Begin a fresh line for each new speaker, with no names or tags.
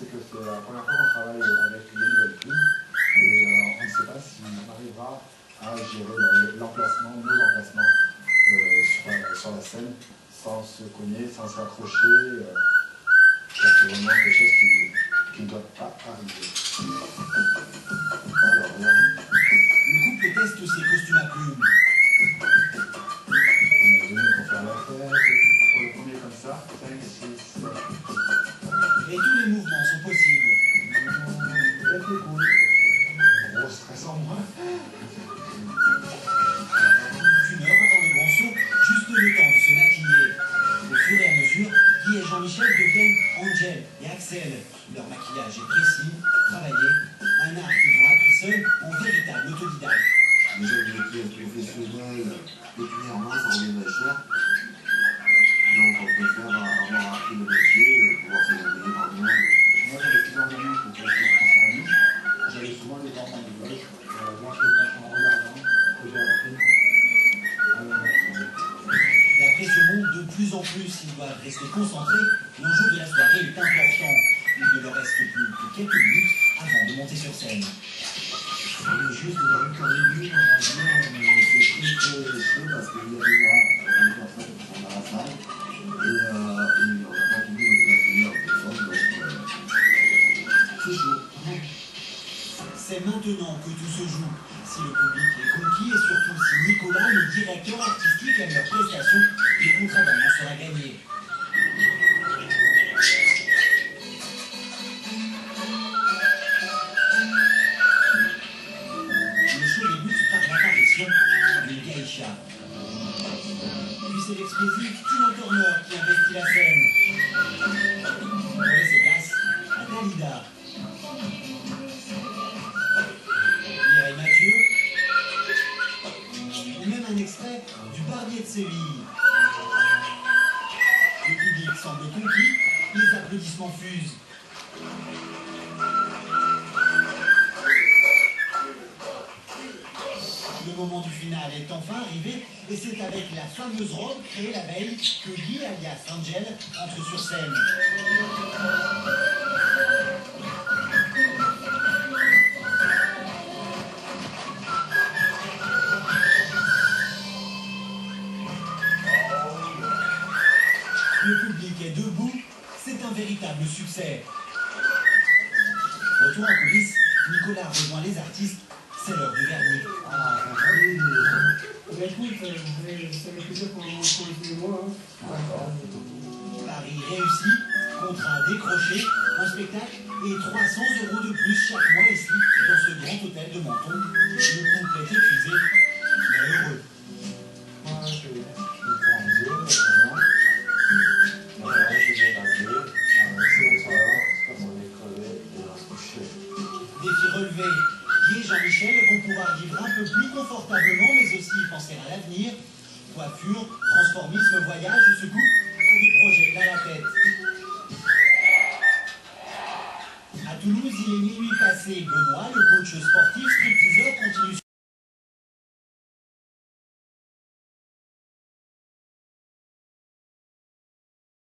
c'est que c'est la première fois qu'on travaille avec les nouvelles primes et on ne sait pas si on arrivera à gérer l'emplacement, nos emplacements sur la scène sans se cogner, sans s'accrocher. C'est vraiment quelque chose qui ne doit pas arriver. Alors là,
le couple teste ses costumes à plumes.
on est venu pour faire la fête. Pour le premier comme ça, 5, 6, 7.
Et tous les mouvements sont possibles.
C'est cool. Gros stress en moins.
Une heure avant le grand saut, juste le temps de se maquiller. Au fur et à mesure, Guy et Jean-Michel deviennent Angel et Axel. Leur maquillage est précis, travaillé, un art qu'ils ont appris seuls en véritable autodidacte.
Déjà, le métier professionnel, pécuniairement, ça revient très cher. Donc, on préfère avoir appris le métier et pouvoir se débrouiller par nous-mêmes.
Moi, j'avais plusieurs amis qui étaient transformés. J'allais souvent les voir dans les loges, voir que en regardant, que j'ai appris à le mettre.
La pression monte de plus en plus, ils doivent rester concentrés. L'enjeu de la soirée est important. Il ne leur reste plus que quelques minutes avant de monter sur scène.
On est juste dans le cas début, normalement, c'est très chaud parce qu'il y a déjà des personnes qui sont dans la salle et on n'a pas fini de l'accueillir en personne, donc c'est chaud.
C'est maintenant que tout se joue. Si le public est conquis et surtout si Nicolas, le directeur artistique, aime leur prestation, le contrat d'avance sera gagné. Le show débute par l'apparition d'une geisha. Puis c'est l'explosif Tina Turner qui investit la scène. Pour laisser place à Dalida. Mireille Mathieu, ou même un extrait du Barbier de Séville. Le public semble conquis, les applaudissements fusent. Le moment du final est enfin arrivé et c'est avec la fameuse robe créée la veille que Guy alias Angel entre sur scène. Le public est debout, c'est un véritable succès. Retour en coulisses, Nicolas rejoint les artistes, c'est l'heure du verdict.
Écoute, ça fait plaisir pour moi.
Paris réussi, contrat décroché, un spectacle et 300 € de plus chaque mois ici, dans ce grand hôtel de Menton. Le couple est épuisé, mais heureux.
Moi, je suis pour un jeu, notamment. Voilà, je vais passer. C'est bonsoir. On est crevé et on va se coucher.
Défi relevé, Guy et Jean-Michel vont pouvoir vivre un peu plus confortablement, mais aussi penser à l'avenir. Coiffure, transformisme, voyage, ce coup, un des projets plein la tête. À Toulouse, il est minuit passé. Benoît, le coach sportif stripteaseur, continue